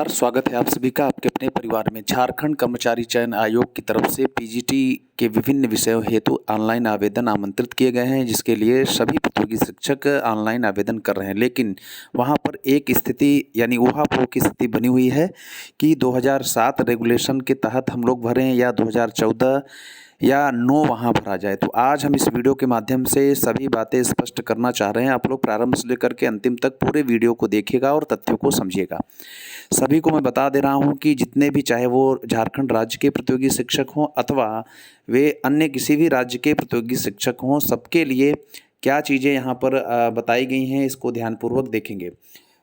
नमस्कार, स्वागत है आप सभी का आपके अपने परिवार में। झारखंड कर्मचारी चयन आयोग की तरफ से पीजीटी के विभिन्न विषयों हेतु ऑनलाइन आवेदन आमंत्रित किए गए हैं, जिसके लिए सभी प्रतियोगी शिक्षक ऑनलाइन आवेदन कर रहे हैं। लेकिन वहां पर एक स्थिति यानी ऊहापोह की स्थिति बनी हुई है कि 2007 रेगुलेशन के तहत हम लोग भरें या 2014 या नो वहाँ भरा जाए। तो आज हम इस वीडियो के माध्यम से सभी बातें स्पष्ट करना चाह रहे हैं। आप लोग प्रारंभ से लेकर के अंतिम तक पूरे वीडियो को देखिएगा और तथ्यों को समझिएगा। सभी को मैं बता दे रहा हूँ कि जितने भी, चाहे वो झारखंड राज्य के प्रतियोगी शिक्षक हों अथवा वे अन्य किसी भी राज्य के प्रतियोगी शिक्षक हों, सबके लिए क्या चीज़ें यहाँ पर बताई गई हैं, इसको ध्यानपूर्वक देखेंगे।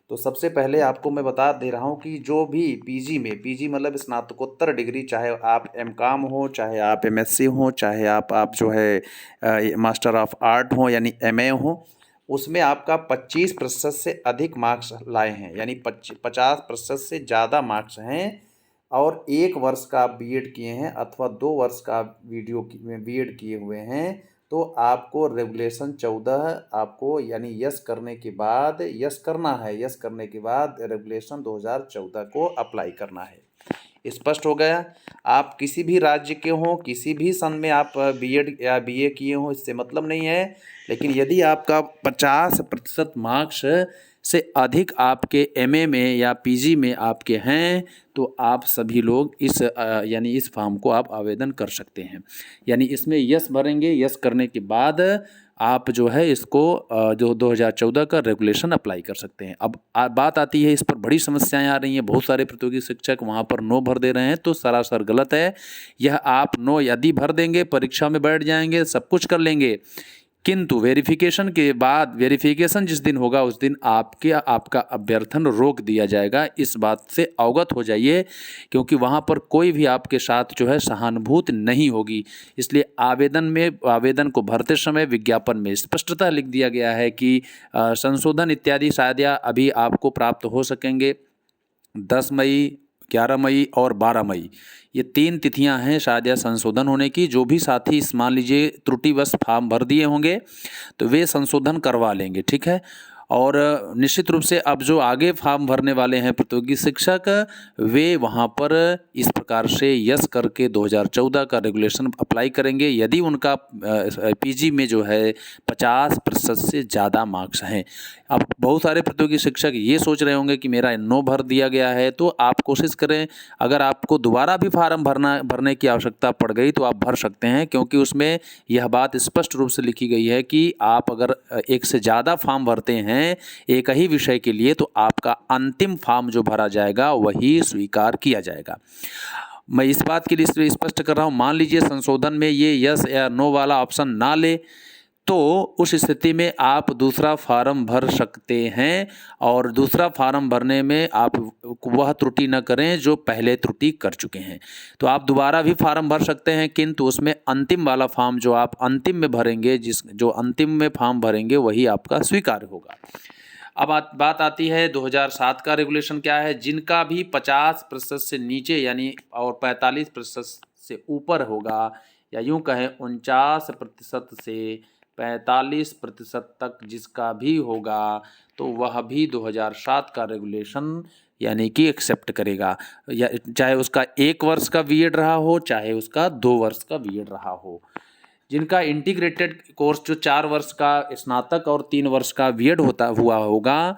तो सबसे पहले आपको मैं बता दे रहा हूँ कि जो भी पीजी मतलब स्नातकोत्तर डिग्री, चाहे आप एमकॉम हो, चाहे आप एमएससी हो, चाहे आप जो है मास्टर ऑफ आर्ट हो यानी एमए हो, उसमें आपका 25% से अधिक मार्क्स लाए हैं, यानी 50% से ज़्यादा मार्क्स हैं और 1 वर्ष का आप बीएड किए हैं अथवा 2 वर्ष का बीएड किए हुए हैं, तो आपको रेगुलेशन 14 आपको यानी यस करने के बाद यस करना है। यस करने के बाद रेगुलेशन 2014 को अप्लाई करना है। स्पष्ट हो गया। आप किसी भी राज्य के हों, किसी भी सन में आप बीएड या बीए किए हों, इससे मतलब नहीं है। लेकिन यदि आपका 50% मार्क्स से अधिक आपके एमए में या पीजी में आपके हैं, तो आप सभी लोग इस यानी इस फॉर्म को आप आवेदन कर सकते हैं। यानी इसमें यस भरेंगे, यस करने के बाद आप जो है इसको जो 2014 का रेगुलेशन अप्लाई कर सकते हैं। अब बात आती है, इस पर बड़ी समस्याएं आ रही हैं। बहुत सारे प्रतियोगी शिक्षक वहाँ पर नो भर दे रहे हैं, तो सरासर गलत है। यह आप नो यदि भर देंगे, परीक्षा में बैठ जाएंगे, सब कुछ कर लेंगे, किंतु वेरिफिकेशन के बाद, वेरिफिकेशन जिस दिन होगा उस दिन आपका अभ्यर्थन रोक दिया जाएगा। इस बात से अवगत हो जाइए, क्योंकि वहाँ पर कोई भी आपके साथ जो है सहानुभूति नहीं होगी। इसलिए आवेदन को भरते समय विज्ञापन में स्पष्टता लिख दिया गया है कि संशोधन इत्यादि शायद या अभी आपको प्राप्त हो सकेंगे 10 मई, 11 मई और 12 मई, ये 3 तिथियां हैं शायद या संशोधन होने की। जो भी साथी इस मान लीजिए त्रुटिवश फॉर्म भर दिए होंगे तो वे संशोधन करवा लेंगे, ठीक है। और निश्चित रूप से अब जो आगे फॉर्म भरने वाले हैं प्रतियोगी शिक्षक, वे वहाँ पर इस प्रकार से यस करके 2014 का रेगुलेशन अप्लाई करेंगे यदि उनका पीजी में जो है 50% से ज़्यादा मार्क्स हैं। अब बहुत सारे प्रतियोगी शिक्षक ये सोच रहे होंगे कि मेरा नो भर दिया गया है, तो आप कोशिश करें, अगर आपको दोबारा भी फार्म भरने की आवश्यकता पड़ गई तो आप भर सकते हैं, क्योंकि उसमें यह बात स्पष्ट रूप से लिखी गई है कि आप अगर एक से ज़्यादा फॉर्म भरते हैं एक ही विषय के लिए, तो आपका अंतिम फॉर्म जो भरा जाएगा वही स्वीकार किया जाएगा। मैं इस बात के लिए स्पष्ट कर रहा हूँ, मान लीजिए संशोधन में ये यस या नो वाला ऑप्शन ना ले, तो उस स्थिति में आप दूसरा फार्म भर सकते हैं। और दूसरा फार्म भरने में आप वह त्रुटि न करें जो पहले त्रुटि कर चुके हैं। तो आप दोबारा भी फार्म भर सकते हैं, किंतु उसमें अंतिम वाला फॉर्म जो आप अंतिम में भरेंगे, जो अंतिम में फॉर्म भरेंगे वही आपका स्वीकार होगा। अब बात आती है 2007 का रेगुलेशन क्या है। जिनका भी 50% से नीचे यानी और 45% से ऊपर होगा, या यूँ कहें 49% से 45% तक जिसका भी होगा, तो वह भी 2007 का रेगुलेशन यानी कि एक्सेप्ट करेगा, या चाहे उसका 1 वर्ष का बीएड रहा हो, चाहे उसका 2 वर्ष का बीएड रहा हो। जिनका इंटीग्रेटेड कोर्स जो 4 वर्ष का स्नातक और 3 वर्ष का बीएड हुआ होगा,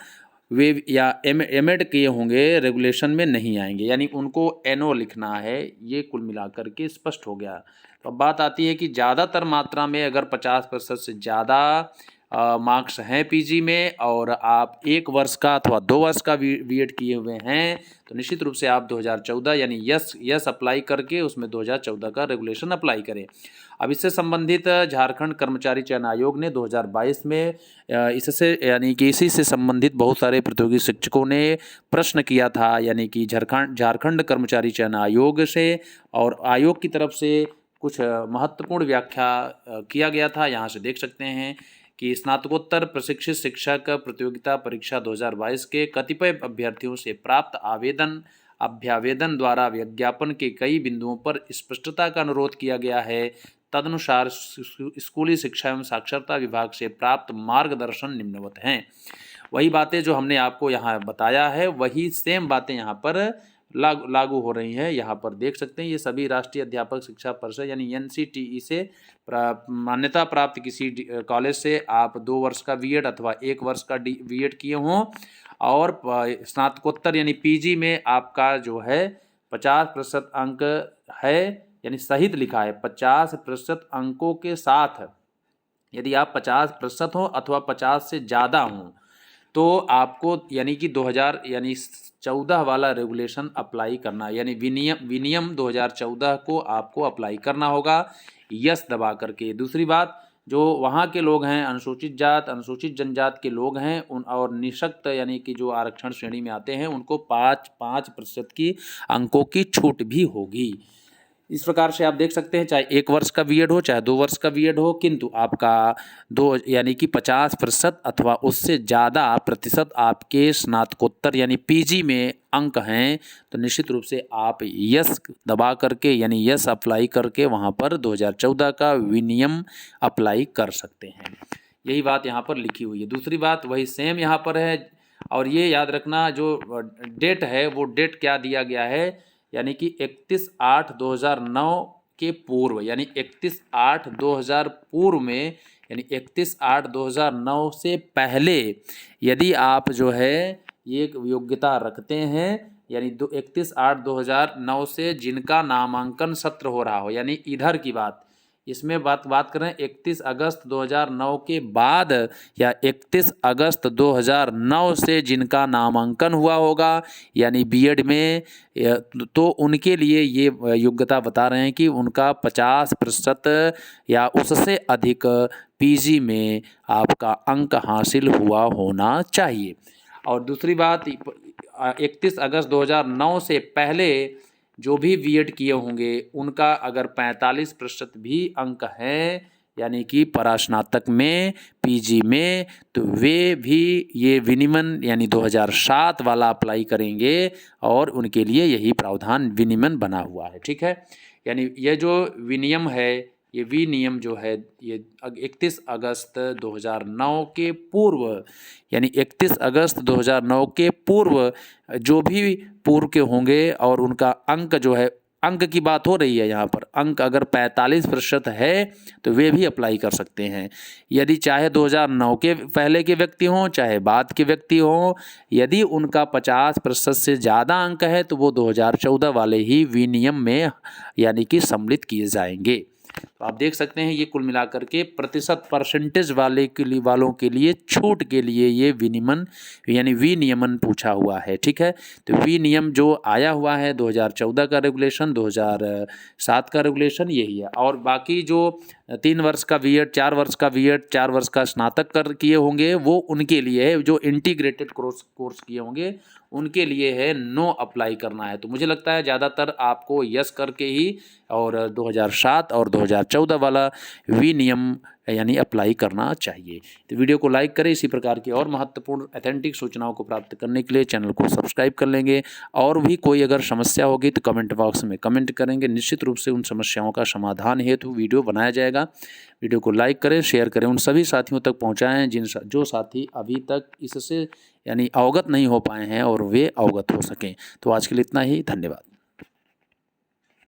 वे या एमएड किए होंगे, रेगुलेशन में नहीं आएंगे, यानी उनको एनओ लिखना है। ये कुल मिलाकर के स्पष्ट हो गया। तो अब बात आती है कि ज़्यादातर मात्रा में अगर 50% से ज़्यादा मार्क्स हैं पीजी में और आप 1 वर्ष का अथवा 2 वर्ष का बीएड किए हुए हैं, तो निश्चित रूप से आप 2014 यानी यस अप्लाई करके उसमें 2014 का रेगुलेशन अप्लाई करें। अब इससे संबंधित झारखंड कर्मचारी चयन आयोग ने 2022 में इससे यानी कि इसी से संबंधित बहुत सारे प्रतियोगी शिक्षकों ने प्रश्न किया था, यानी कि झारखंड कर्मचारी चयन आयोग से, और आयोग की तरफ से कुछ महत्वपूर्ण व्याख्या किया गया था। यहाँ से देख सकते हैं कि स्नातकोत्तर प्रशिक्षित शिक्षक प्रतियोगिता परीक्षा 2022 के कतिपय अभ्यर्थियों से प्राप्त अभ्यावेदन द्वारा विज्ञापन के कई बिंदुओं पर स्पष्टता का अनुरोध किया गया है। तदनुसार स्कूली शिक्षा एवं साक्षरता विभाग से प्राप्त मार्गदर्शन निम्नवत हैं। वही बातें जो हमने आपको यहाँ बताया है वही सेम बातें यहाँ पर लागू हो रही हैं। यहाँ पर देख सकते हैं ये सभी राष्ट्रीय अध्यापक शिक्षा परिषद यानी NCTE से मान्यता प्राप्त किसी कॉलेज से आप 2 वर्ष का बीएड अथवा 1 वर्ष का बीएड किए हों और स्नातकोत्तर यानी PG में आपका जो है 50% अंक है, यानी सहित लिखा है 50% अंकों के साथ यदि आप 50% हो अथवा 50 से ज़्यादा हों तो आपको यानी कि 2014 वाला रेगुलेशन अप्लाई करना, यानी विनियम 2014 को आपको अप्लाई करना होगा यस दबा करके। दूसरी बात, जो वहाँ के लोग हैं अनुसूचित जात अनुसूचित जनजात के लोग हैं उन और निःशक्त यानी कि जो आरक्षण श्रेणी में आते हैं उनको 5% की अंकों की छूट भी होगी। इस प्रकार से आप देख सकते हैं चाहे 1 वर्ष का बीएड हो चाहे 2 वर्ष का बीएड हो, किंतु आपका 2 यानी कि 50% अथवा उससे ज़्यादा प्रतिशत आपके स्नातकोत्तर यानी PG में अंक हैं तो निश्चित रूप से आप यस दबा करके यानी यस अप्लाई करके वहाँ पर 2014 का विनियम अप्लाई कर सकते हैं। यही बात यहाँ पर लिखी हुई है। दूसरी बात वही सेम यहाँ पर है और ये याद रखना जो डेट है वो डेट क्या दिया गया है, यानी कि 31/8/2009 के पूर्व, यानी 31/8/2000 पूर्व में, यानी 31/8/2009 से पहले यदि आप जो है ये योग्यता रखते हैं, यानी 31/8/2009 से जिनका नामांकन सत्र हो रहा हो, यानी इधर की बात इसमें बात करें 31 अगस्त 2009 के बाद या 31 अगस्त 2009 से जिनका नामांकन हुआ होगा यानी बीएड में, तो उनके लिए ये योग्यता बता रहे हैं कि उनका 50% या उससे अधिक PG में आपका अंक हासिल हुआ होना चाहिए। और दूसरी बात 31 अगस्त 2009 से पहले जो भी बीएड किए होंगे उनका अगर 45% भी अंक हैं यानी कि परास्नातक में PG में, तो वे भी ये विनियमन यानी 2007 वाला अप्लाई करेंगे और उनके लिए यही प्रावधान विनियमन बना हुआ है। ठीक है, यानी ये जो विनियम है ये विनियम जो है ये 31 अगस्त 2009 के पूर्व, यानी 31 अगस्त 2009 के पूर्व जो भी पूर्व के होंगे और उनका अंक जो है, अंक की बात हो रही है यहाँ पर, अंक अगर 45% है तो वे भी अप्लाई कर सकते हैं। यदि चाहे 2009 के पहले के व्यक्ति हों चाहे बाद के व्यक्ति हों, यदि उनका 50% से ज़्यादा अंक है तो वो 2014 वाले ही विनियम में यानी कि सम्मिलित किए जाएंगे। तो आप देख सकते हैं ये कुल मिलाकर के प्रतिशत परसेंटेज वालों के लिए छूट के लिए ये विनियमन यानी विनियमन पूछा हुआ है। ठीक है, तो विनियम जो आया हुआ है 2014 का रेगुलेशन 2007 का रेगुलेशन यही है। और बाकी जो 3 वर्ष का बीएड 4 वर्ष का बीएड 4 वर्ष का स्नातक कर किए होंगे वो उनके लिए है, जो इंटीग्रेटेड कोर्स किए होंगे उनके लिए है नो अप्लाई करना है। तो मुझे लगता है ज़्यादातर आपको यस करके ही और 2007 और 2014 वाला विनियम यानी अप्लाई करना चाहिए। तो वीडियो को लाइक करें। इसी प्रकार की और महत्वपूर्ण ऑथेंटिक सूचनाओं को प्राप्त करने के लिए चैनल को सब्सक्राइब कर लेंगे। और भी कोई अगर समस्या होगी तो कमेंट बॉक्स में कमेंट करेंगे, निश्चित रूप से उन समस्याओं का समाधान हेतु वीडियो बनाया जाएगा। वीडियो को लाइक करें, शेयर करें, उन सभी साथियों तक पहुँचाएँ जो साथी अभी तक इससे यानी अवगत नहीं हो पाए हैं और वे अवगत हो सकें। तो आज के लिए इतना ही, धन्यवाद।